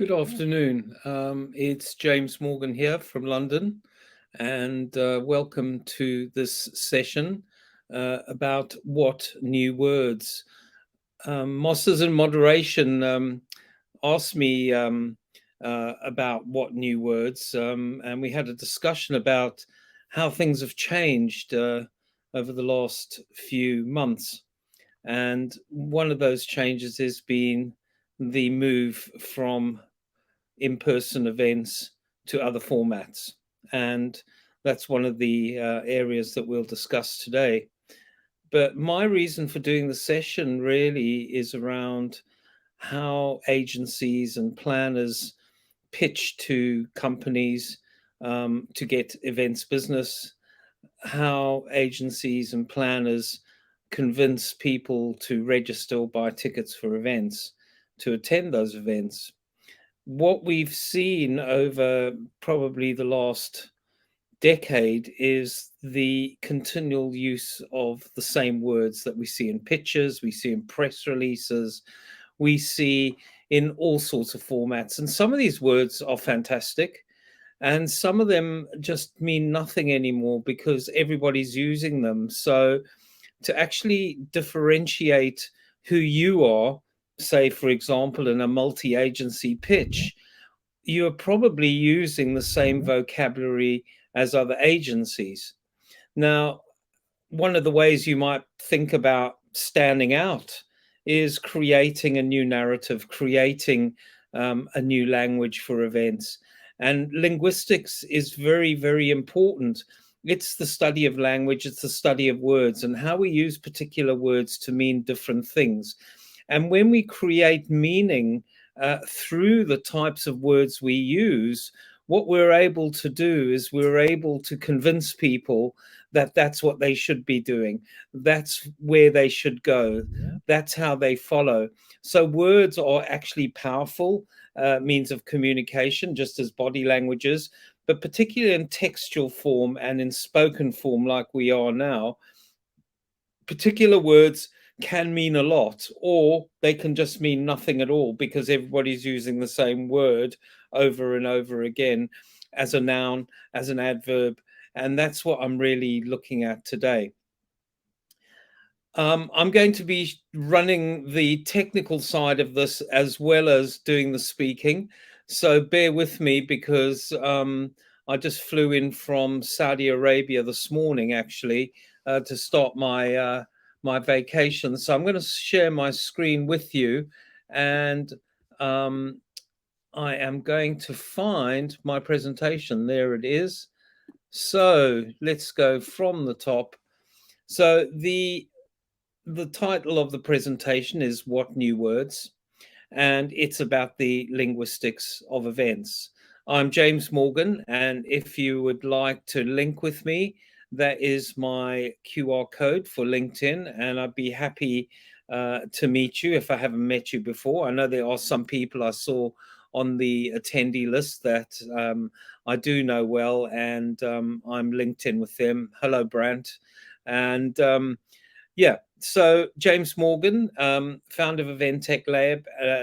Good afternoon. It's James Morgan here from London, and welcome to this session about what new words. Masters in Moderation asked me about what new words, and we had a discussion about how things have changed over the last few months. And one of those changes has been the move from in-person events to other formats. And that's one of the areas that we'll discuss today. But my reason for doing the session really is around how agencies and planners pitch to companies to get events business, how agencies and planners convince people to register or buy tickets for events to attend those events. What we've seen over probably the last decade is the continual use of the same words that we see in pictures, we see in press releases, we see in all sorts of formats. And some of these words are fantastic, and some of them just mean nothing anymore because everybody's using them. So to actually differentiate who you are, say, for example, in a multi-agency pitch, you are probably using the same vocabulary as other agencies. Now, one of the ways you might think about standing out is creating a new narrative, creating a new language for events. And linguistics is very, very important. It's the study of language, it's the study of words and how we use particular words to mean different things. And when we create meaning through the types of words we use, what we're able to do is we're able to convince people that that's what they should be doing. That's where they should go. That's how they follow. So words are actually powerful means of communication, just as body language is, but particularly in textual form and in spoken form like we are now, particular words can mean a lot, or they can just mean nothing at all because everybody's using the same word over and over again as a noun, as an adverb. And that's what I'm really looking at today. I'm going to be running the technical side of this as well as doing the speaking. So bear with me because I just flew in from Saudi Arabia this morning, actually, to start my my vacation. So I'm going to share my screen with you, and I am going to find my presentation. There it is. So let's go from the top. So the title of the presentation is What New Words? And it's about the linguistics of events. I'm James Morgan, and if you would like to link with me, that is my QR code for LinkedIn, and I'd be happy to meet you if I haven't met you before. I know there are some people I saw on the attendee list that I do know well, and I'm linked in with them. Hello, Brant. And yeah, so James Morgan, founder of Eventech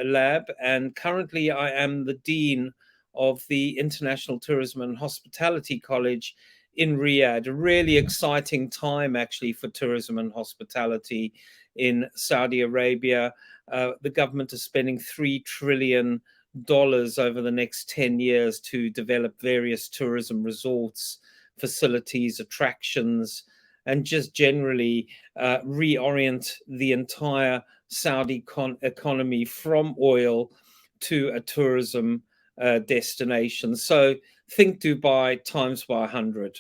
Lab, and currently I am the Dean of the International Tourism and Hospitality College in Riyadh. A really exciting time, actually, for tourism and hospitality in Saudi Arabia. The government is spending $3 trillion over the next 10 years to develop various tourism resorts, facilities, attractions, and just generally reorient the entire Saudi economy from oil to a tourism destination. So think Dubai times by 100.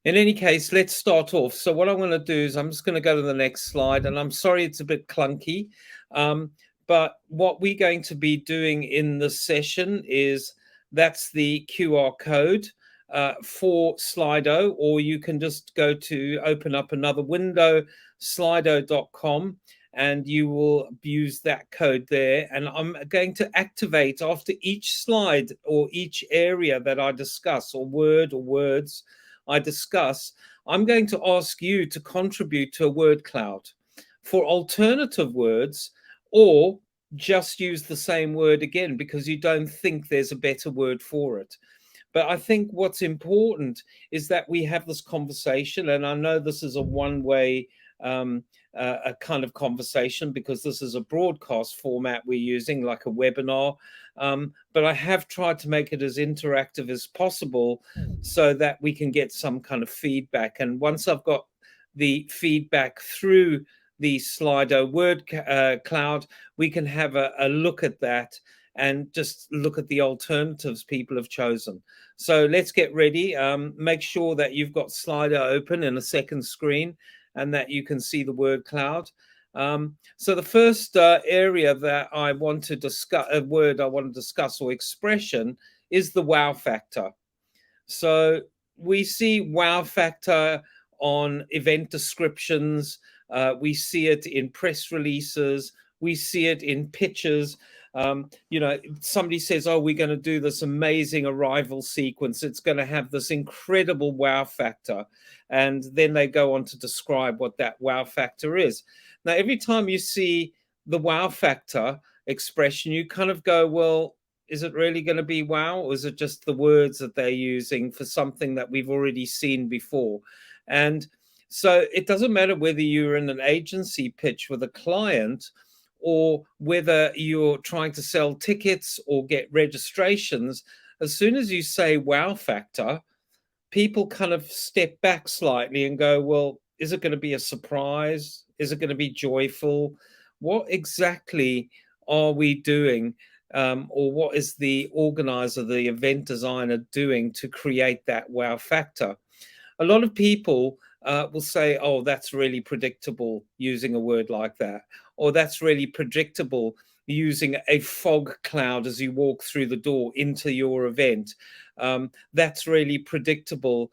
In any case, let's start off. So what I'm going to do is I'm just going to go to the next slide. And I'm sorry it's a bit clunky. But what we're going to be doing in this session is that's the QR code for Slido, or you can just go to open up another window, slido.com, and you will use that code there. And I'm going to activate after each slide or each area that I discuss, or word or words I discuss, I'm going to ask you to contribute to a word cloud for alternative words, or just use the same word again because you don't think there's a better word for it. But I think what's important is that we have this conversation, and I know this is a one-way a kind of conversation because this is a broadcast format we're using, like a webinar. But I have tried to make it as interactive as possible so that we can get some kind of feedback. And once I've got the feedback through the Slido word cloud, we can have a look at that and just look at the alternatives people have chosen. So let's get ready. Make sure that you've got Slido open in a second screen and that you can see the word cloud. So the first area that I want to discuss, a word I want to discuss or expression, is the wow factor. So we see wow factor on event descriptions. We see it in press releases. We see it in pitches. Somebody says, oh, we're going to do this amazing arrival sequence. It's going to have this incredible wow factor. And then they go on to describe what that wow factor is. Now, every time you see the wow factor expression, you kind of go, well, is it really going to be wow, or is it just the words that they're using for something that we've already seen before? And so it doesn't matter whether you're in an agency pitch with a client or whether you're trying to sell tickets or get registrations. As soon as you say wow factor, people kind of step back slightly and go, well, is it going to be a surprise? Is it going to be joyful? What exactly are we doing? Or what is the organizer, the event designer doing to create that wow factor? A lot of people will say, oh, that's really predictable using a word like that, or that's really predictable using a fog cloud as you walk through the door into your event. That's really predictable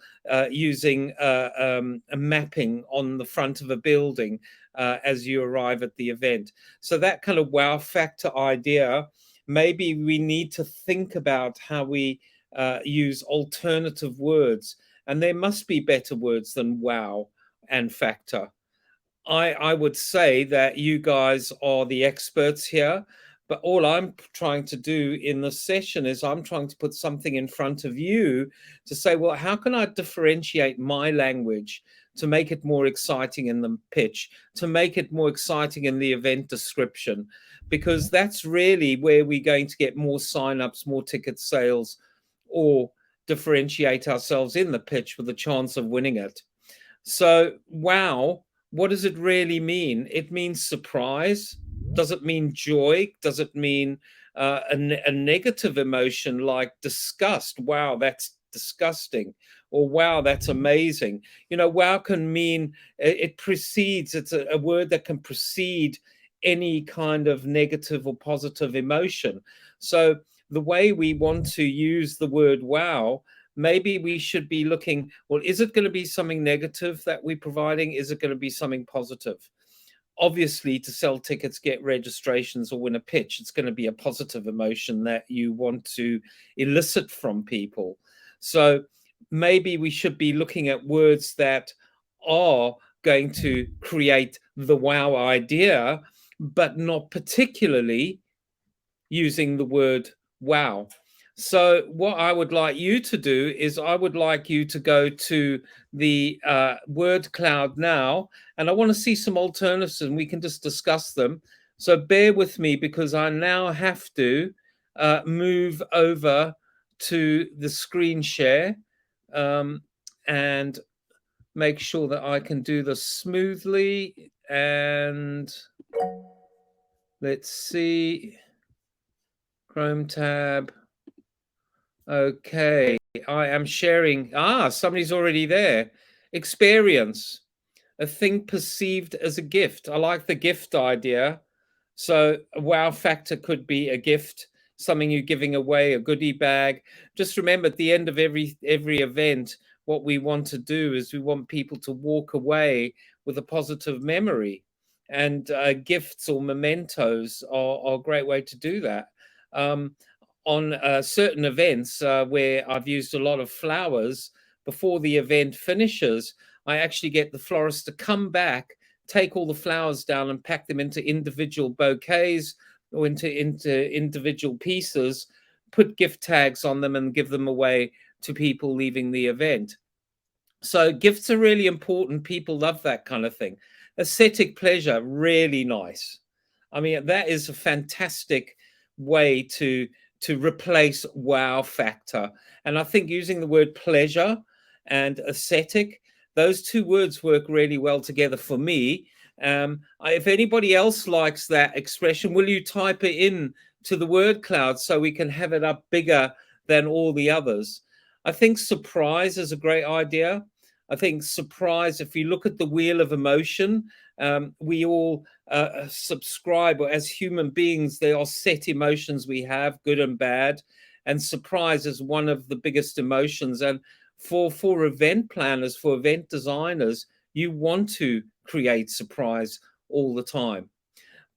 using a mapping on the front of a building as you arrive at the event. So that kind of wow factor idea, maybe we need to think about how we use alternative words. And there must be better words than wow and factor. I would say that you guys are the experts here, but all I'm trying to do in this session is I'm trying to put something in front of you to say, well, how can I differentiate my language to make it more exciting in the pitch, to make it more exciting in the event description? Because that's really where we're going to get more signups, more ticket sales, or differentiate ourselves in the pitch with a chance of winning it. So, wow, what does it really mean? It means surprise. Does it mean joy? Does it mean a negative emotion like disgust? Wow, that's disgusting. Or wow, that's amazing. Wow can mean it precedes, it's a word that can precede any kind of negative or positive emotion. So, the way we want to use the word wow, maybe we should be looking, well, is it going to be something negative that we're providing? Is it going to be something positive? Obviously, to sell tickets, get registrations, or win a pitch, it's going to be a positive emotion that you want to elicit from people. So maybe we should be looking at words that are going to create the wow idea, but not particularly using the word wow. So what I would like you to do is I would like you to go to the word cloud now, and I want to see some alternatives and we can just discuss them. So bear with me because I now have to move over to the screen share and make sure that I can do this smoothly. And let's see. Chrome tab. Okay, I am sharing. Somebody's already there. Experience, a thing perceived as a gift. I like the gift idea. So a wow factor could be a gift, something you're giving away, a goodie bag. Just remember at the end of every event, what we want to do is we want people to walk away with a positive memory. And gifts or mementos are a great way to do that. On certain events where I've used a lot of flowers, before the event finishes, I actually get the florist to come back, take all the flowers down and pack them into individual bouquets, or into individual pieces, put gift tags on them and give them away to people leaving the event. So gifts are really important. People love that kind of thing. Aesthetic pleasure, really nice. I mean, that is a fantastic way to replace wow factor. And I think using the word pleasure and aesthetic, those two words work really well together for me. If anybody else likes that expression, will you type it in to the word cloud so we can have it up bigger than all the others? I think surprise is a great idea. I think surprise, if you look at the wheel of emotion, we all subscribe, or as human beings, there are set emotions we have, good and bad. And surprise is one of the biggest emotions. And for event planners, for event designers, you want to create surprise all the time.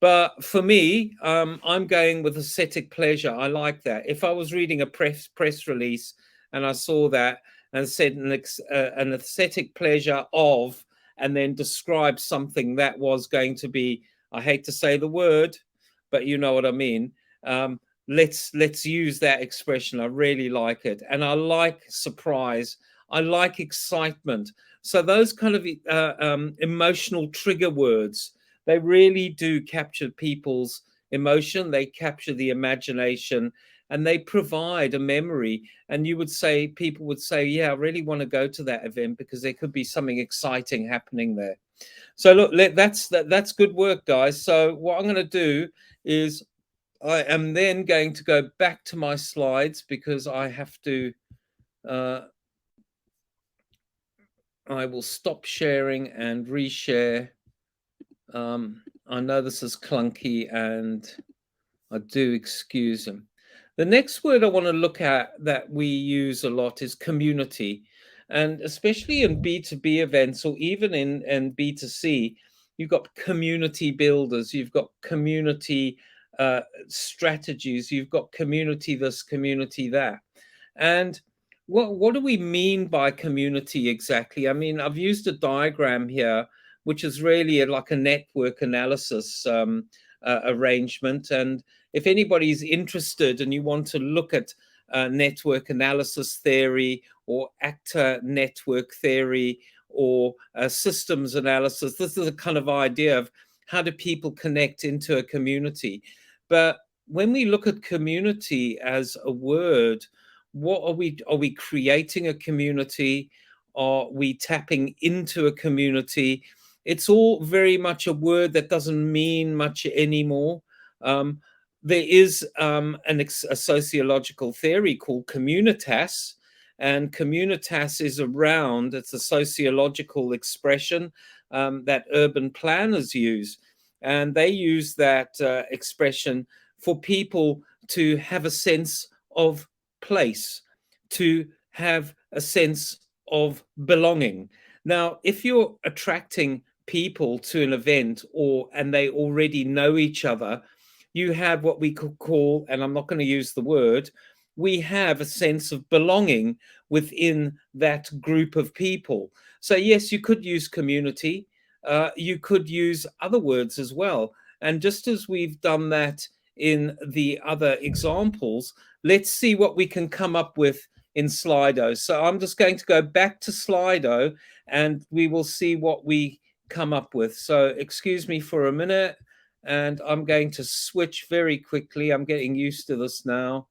But for me, I'm going with aesthetic pleasure. I like that. If I was reading a press release and I saw that and said an aesthetic pleasure of, and then describe something that was going to be, I hate to say the word, but you know what I mean. Um, let's use that expression. I really like it, and I like surprise. I like excitement. So those kind of emotional trigger words, they really do capture people's emotion. They capture the imagination, and they provide a memory. And you would say, people would say, yeah, I really want to go to that event because there could be something exciting happening there. So look, that's good work, guys. So what I'm going to do is I am then going to go back to my slides because I have to uh, I will stop sharing and reshare. I know this is clunky, and I do excuse them. The next word I want to look at that we use a lot is community. And especially in B2B events, or even in B2C, you've got community builders, you've got community strategies, you've got community this, community that. And what do we mean by community exactly? I mean, I've used a diagram here, which is really like a network analysis arrangement. And if anybody's interested and you want to look at network analysis theory or actor network theory or systems analysis, this is a kind of idea of how do people connect into a community. But when we look at community as a word, what are we creating a community? Are we tapping into a community? It's all very much a word that doesn't mean much anymore. Um, there is a sociological theory called communitas, and communitas is around, it's a sociological expression that urban planners use. And they use that expression for people to have a sense of place, to have a sense of belonging. Now, if you're attracting people to an event and they already know each other, you have what we could call, and I'm not going to use the word, we have a sense of belonging within that group of people. So yes, you could use community, you could use other words as well. And just as we've done that in the other examples, let's see what we can come up with in Slido. So I'm just going to go back to Slido and we will see what we come up with. So excuse me for a minute, and I'm going to switch very quickly. I'm getting used to this now.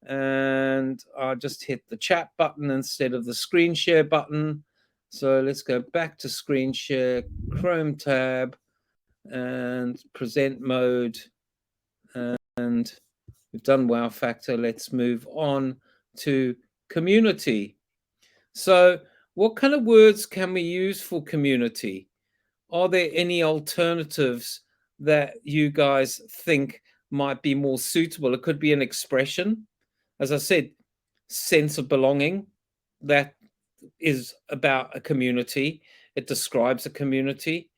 And I'll just hit the chat button instead of the screen share button. So let's go back to screen share, Chrome tab, and present mode. And we've done wow factor. Let's move on to community. So what kind of words can we use for community? Are there any alternatives that you guys think might be more suitable? It could be an expression. As I said, sense of belonging. That is about a community. It describes a community.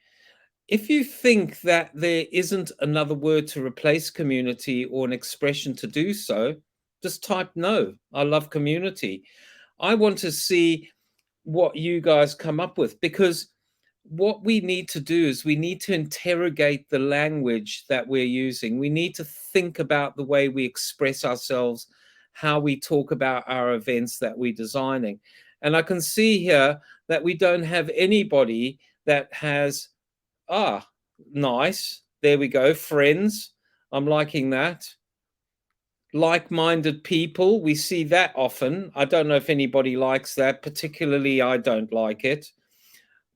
If you think that there isn't another word to replace community or an expression to do so, just type no. I love community. I want to see what you guys come up with, because what we need to do is we need to interrogate the language that we're using. We need to think about the way we express ourselves, how we talk about our events that we're designing. And I can see here that we don't have anybody that has, nice. There we go. Friends. I'm liking that. Like-minded people. We see that often. I don't know if anybody likes that. Particularly, I don't like it.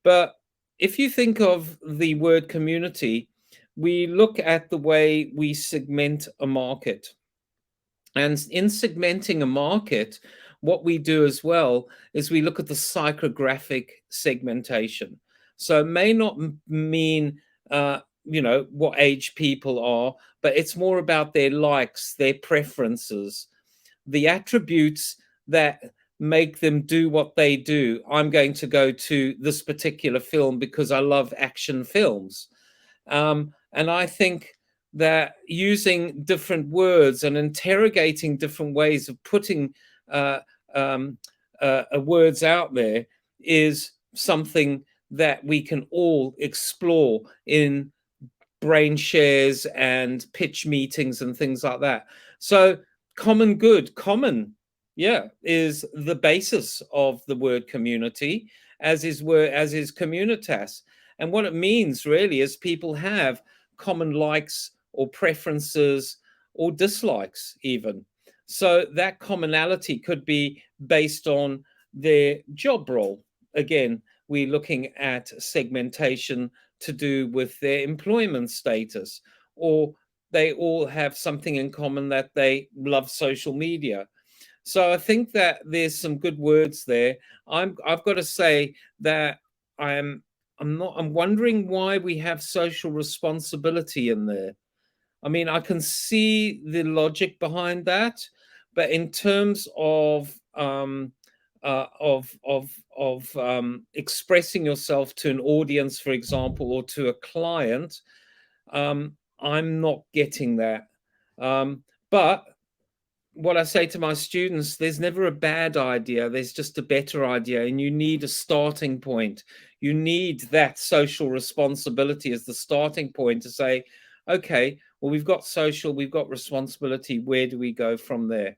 But if you think of the word community, we look at the way we segment a market. And in segmenting a market, what we do as well is we look at the psychographic segmentation. So it may not mean, what age people are, but it's more about their likes, their preferences, the attributes that make them do what they do. I'm going to go to this particular film because I love action films. And I think that using different words and interrogating different ways of putting uh, um, words out there is something that we can all explore in brain shares and pitch meetings and things like that. So common good, common, yeah, is the basis of the word community, as is communitas. And what it means really is people have common likes or preferences or dislikes even. So that commonality could be based on their job role. Again, we're looking at segmentation to do with their employment status, or they all have something in common that they love social media. So I think that there's some good words there. I've got to say that I'm I'm wondering why we have social responsibility in there. I mean, I can see the logic behind that, but in terms of expressing yourself to an audience, for example, or to a client, I'm not getting that. But what I say to my students, there's never a bad idea. There's just a better idea. And you need a starting point. You need that social responsibility as the starting point to say, okay, well, we've got social, we've got responsibility. Where do we go from there?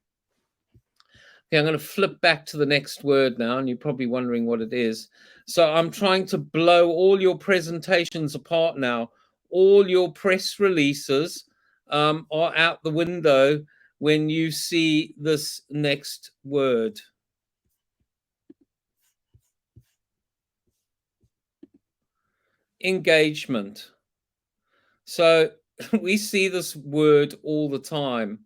Okay, I'm going to flip back to the next word now, and you're probably wondering what it is. So I'm trying to blow all your presentations apart now. All your press releases are out the window when you see this next word. Engagement. So we see this word all the time.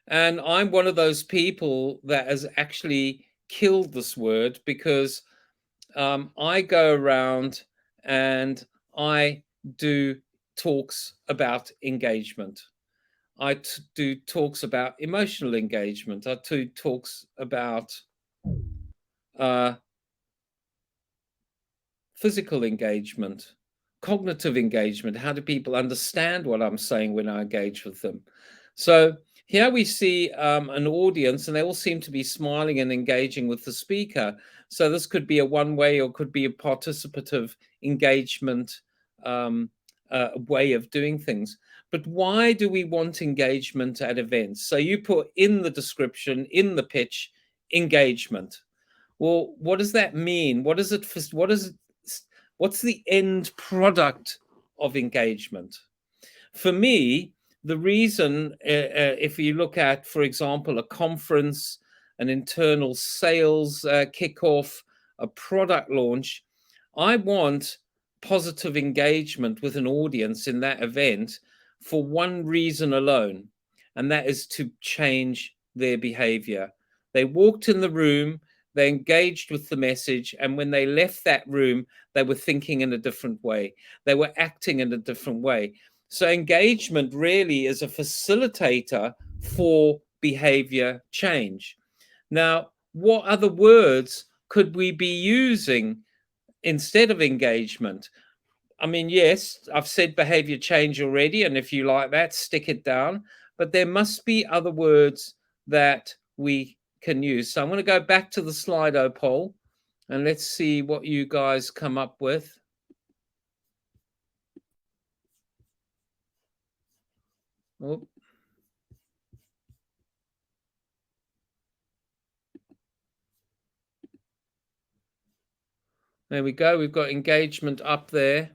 And I'm one of those people that has actually killed this word because I go around and I do talks about engagement. Do talks about emotional engagement. I do talks about uh, physical engagement, cognitive engagement. How do people understand what I'm saying when I engage with them? So here we see an audience, and they all seem to be smiling and engaging with the speaker. So this could be a one-way or could be a participative engagement way of doing things. But why do we want engagement at events? So you put in the description, in the pitch, engagement. Well, what does that mean? What is it for? What's the end product of engagement? For me, the reason, if you look at, for example, a conference, an internal sales kickoff, a product launch, I want positive engagement with an audience in that event for one reason alone, and that is to change their behavior. They walked in the room, they engaged with the message, and when they left that room, they were thinking in a different way. They were acting in a different way. So engagement really is a facilitator for behavior change. Now, what other words could we be using instead of engagement? I mean, yes, I've said behavior change already, and if you like that, stick it down. But there must be other words that we can use. So I'm going to go back to the Slido poll and let's see what you guys come up with. Oh, there we go. We've got engagement up there.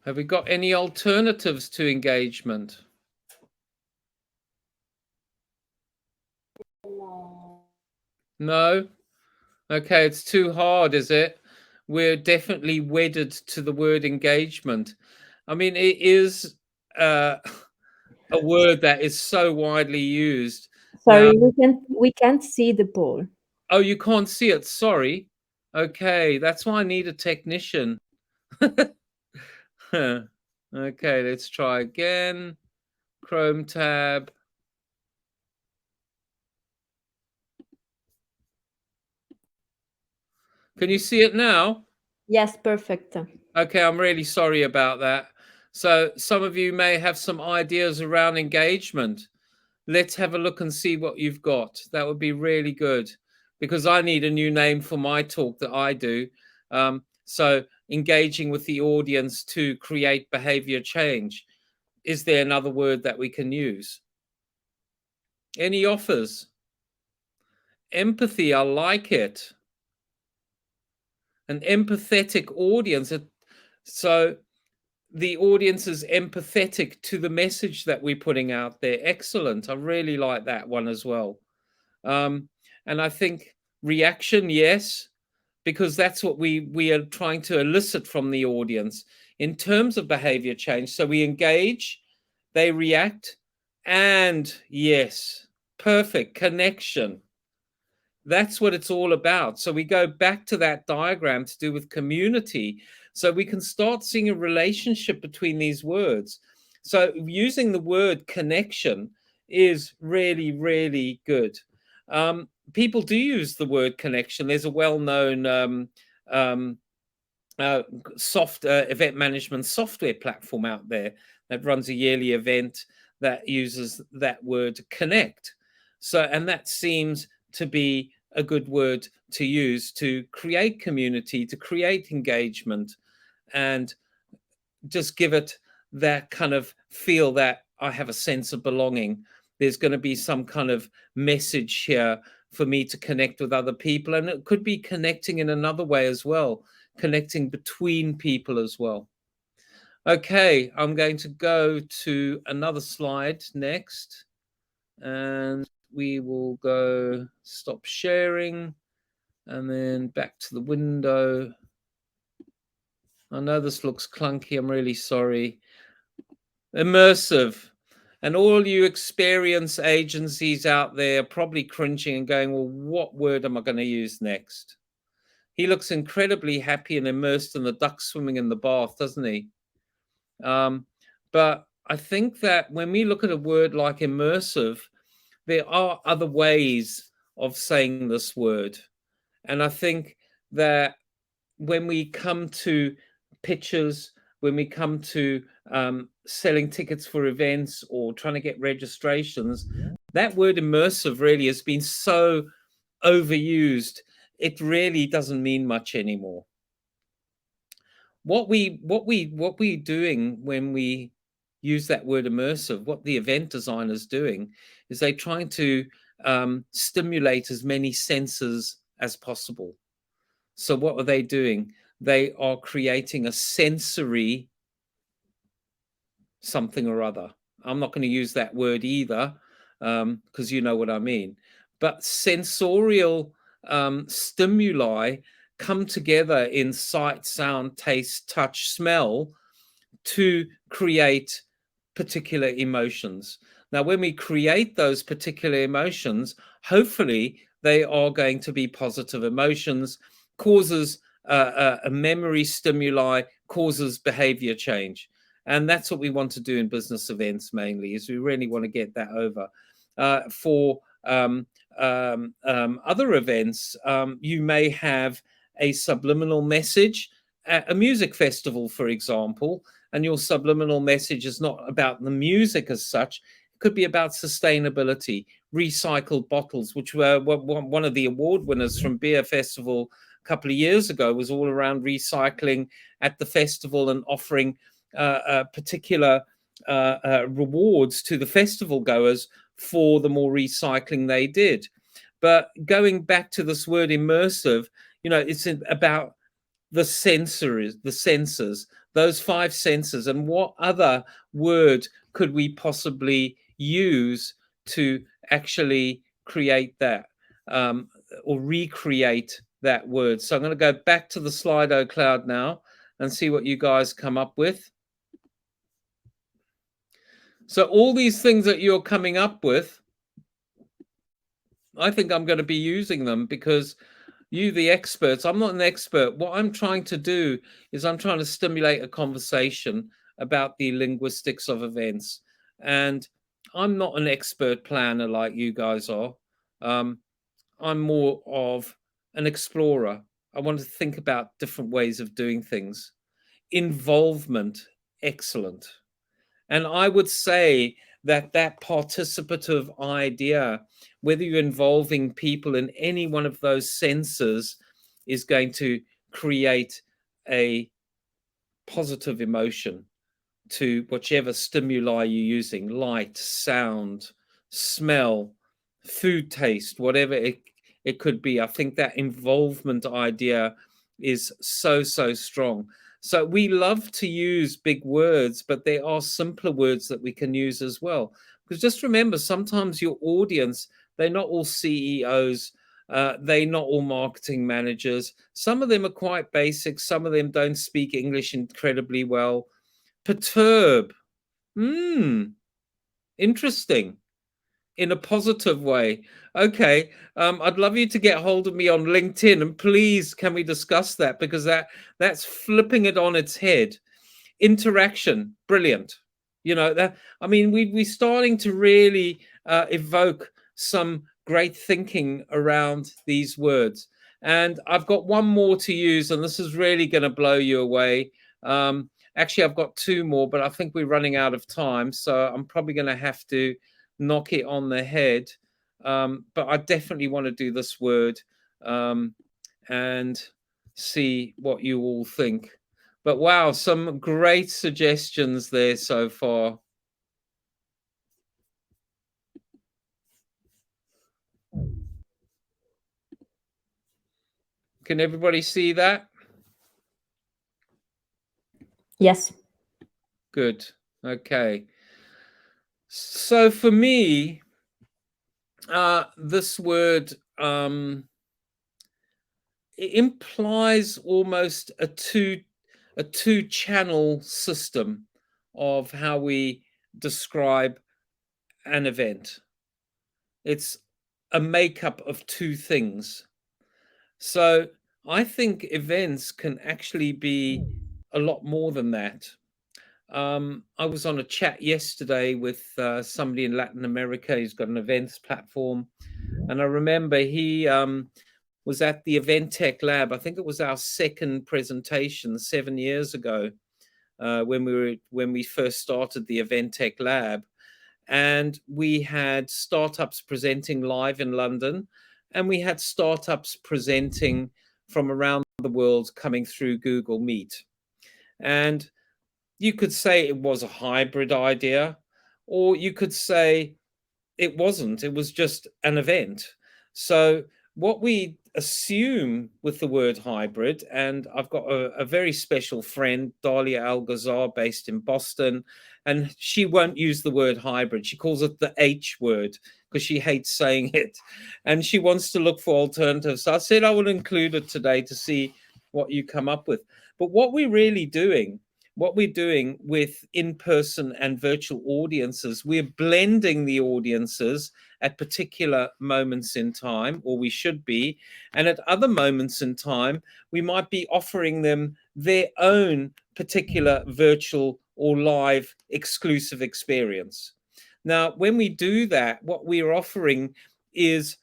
Have we got any alternatives to engagement? No? Okay, it's too hard, is it? We're definitely wedded to the word engagement. I mean, it is a word that is so widely used. Now, Sorry, we can't see the poll. oh, you can't see it. Sorry. Okay, that's why I need a technician. Okay, let's try again. Chrome tab. Can you see it now? Yes, perfect. Okay, I'm really sorry about that. So some of you may have some ideas around engagement. Let's have a look and see what you've got. That would be really good, because I need a new name for my talk that I do. So engaging with the audience to create behavior change. Is there another word that we can use? Any offers? Empathy, I like it. An empathetic audience. So the audience is empathetic to the message that we're putting out there. Excellent. I really like that one as well. And I think reaction, yes, because that's what we are trying to elicit from the audience in terms of behavior change. So we engage, they react, and yes, perfect connection. That's what it's all about. So we go back to that diagram to do with community. So we can start seeing a relationship between these words. So using the word connection is really, really good. People do use the word connection. There's a well-known um, uh, soft event management software platform out there that runs a yearly event that uses that word connect. So, and that seems to be a good word to use to create community, to create engagement, and just give it that kind of feel that I have a sense of belonging. There's going to be some kind of message here for me to connect with other people. And it could be connecting in another way as well, connecting between people as well. Okay, I'm going to go to another slide next. And we will go stop sharing and then back to the window. I know this looks clunky. I'm really sorry. Immersive. And all you experience agencies out there are probably cringing and going, well, what word am I going to use next? He looks incredibly happy and immersed in the duck swimming in the bath, doesn't he? But I think that when we look at a word like immersive, there are other ways of saying this word. And I think that when we come to pitches, when we come to selling tickets for events or trying to get registrations, that word immersive really has been so overused. It really doesn't mean much anymore. What we doing when we use that word immersive, what the event designer's doing is they trying to stimulate as many senses as possible. So what are they doing? They are creating a sensory something or other. I'm not going to use that word either, because you know what I mean. But sensorial stimuli come together in sight, sound, taste, touch, smell to create particular emotions. Now, when we create those particular emotions, hopefully they are going to be positive emotions, causes a memory stimuli, causes behavior change. And that's what we want to do in business events mainly, is we really want to get that over. For other events, you may have a subliminal message at a music festival, for example, and your subliminal message is not about the music as such. It could be about sustainability, recycled bottles, which were one of the award winners from Beer Festival a couple of years ago, was all around recycling at the festival and offering particular rewards to the festival goers for the more recycling they did. But going back to this word immersive, it's about the senses, those five senses, and what other word could we possibly use to actually create that, or recreate that word. So I'm going to go back to the Slido cloud now and see what you guys come up with. So all these things that you're coming up with, I think I'm going to be using them, because you, the experts, I'm not an expert. What I'm trying to do is I'm trying to stimulate a conversation about the linguistics of events. And I'm not an expert planner like you guys are. I'm more of an explorer. I want to think about different ways of doing things. Involvement, excellent. And I would say that participative idea, whether you're involving people in any one of those senses, is going to create a positive emotion to whichever stimuli you're using: light, sound, smell, food taste, whatever it could be. I think that involvement idea is so strong. So we love to use big words, but there are simpler words that we can use as well. Because just remember, sometimes your audience, they're not all CEOs, they're not all marketing managers. Some of them are quite basic, some of them don't speak English incredibly well. Perturb. Interesting. In a positive way. Okay. I'd love you to get hold of me on LinkedIn, and please, can we discuss that? Because that's flipping it on its head. Interaction, brilliant. That, I mean, we're starting to really evoke some great thinking around these words. And I've got one more to use, and this is really going to blow you away. Actually, I've got two more, but I think we're running out of time, so I'm probably going to have to knock it on the head. But I definitely want to do this word, and see what you all think. But wow, some great suggestions there so far. Can everybody see that? Yes. Good. Okay. So for me, this word it implies almost a two channel system of how we describe an event. It's a makeup of two things. So I think events can actually be a lot more than that. I was on a chat yesterday with somebody in Latin America. He's got an events platform, and I remember he was at the Event Tech Lab. I think it was our second presentation 7 years ago, when we first started the Event Tech Lab, and we had startups presenting live in London, and we had startups presenting from around the world coming through Google Meet. And you could say it was a hybrid idea, or you could say it wasn't. It was just an event. So what we assume with the word hybrid, and I've got a very special friend, Dalia Algazar, based in Boston, and she won't use the word hybrid. She calls it the H word because she hates saying it, and she wants to look for alternatives. So I said I will include it today to see what you come up with. But what we're doing with in-person and virtual audiences, we're blending the audiences at particular moments in time, or we should be, and at other moments in time, we might be offering them their own particular virtual or live exclusive experience. Now, when we do that, what we're offering is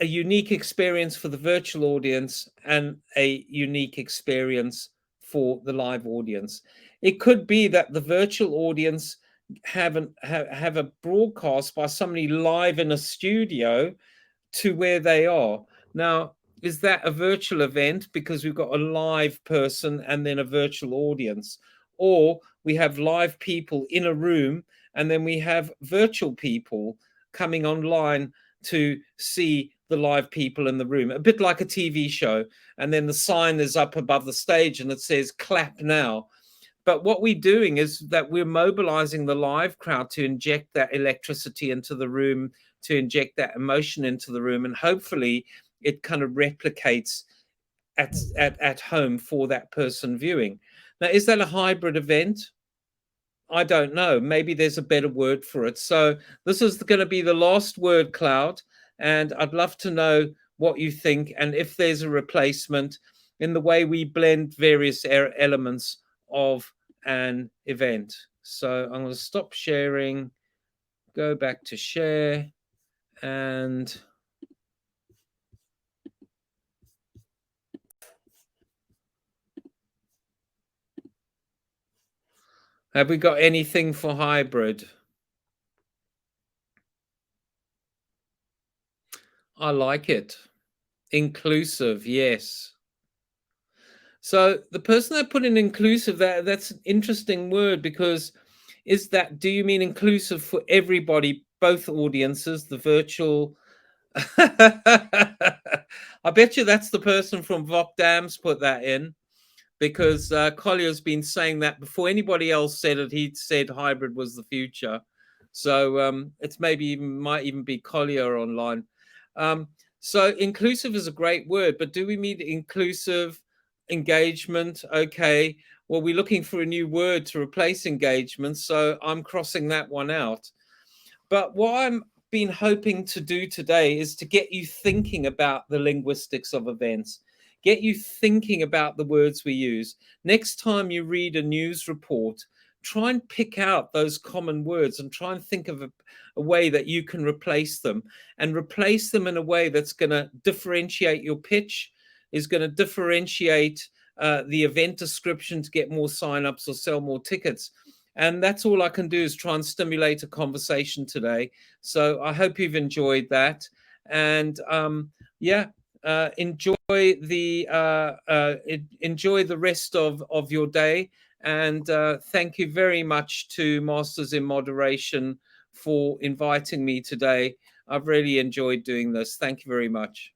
a unique experience for the virtual audience and a unique experience for the live audience. It could be that the virtual audience have a broadcast by somebody live in a studio to where they are. Now, is that a virtual event because we've got a live person and then a virtual audience? or we have live people in a room, and then we have virtual people coming online to see the live people in the room, a bit like a TV show. And then the sign is up above the stage and it says clap now. But what we're doing is that we're mobilizing the live crowd to inject that electricity into the room, to inject that emotion into the room, and hopefully it kind of replicates at home for that person viewing. Now, is that a hybrid event? I don't know. Maybe there's a better word for it. So this is going to be the last word cloud, and I'd love to know what you think and if there's a replacement in the way we blend various elements of an event. So I'm going to stop sharing, go back to share, and have we got anything for hybrid? I like it. Inclusive, yes. So the person that put in inclusive, that's an interesting word, because do you mean inclusive for everybody, both audiences, the virtual? I bet you that's the person from Vok Dams put that in, because Collier's been saying that before anybody else said it. He said hybrid was the future. So it's might even be Collier online. So inclusive is a great word, but do we mean inclusive engagement? Okay, well, we're looking for a new word to replace engagement, so I'm crossing that one out. But what I'm been hoping to do today is to get you thinking about the linguistics of events, get you thinking about the words we use. Next time you read a news report, try and pick out those common words and try and think of a way that you can replace them, and replace them in a way that's going to differentiate your pitch, is going to differentiate the event description to get more signups or sell more tickets. And that's all I can do, is try and stimulate a conversation today. So I hope you've enjoyed that. And yeah, enjoy enjoy the rest of your day. And thank you very much to Masters in Moderation for inviting me today. I've really enjoyed doing this. Thank you very much.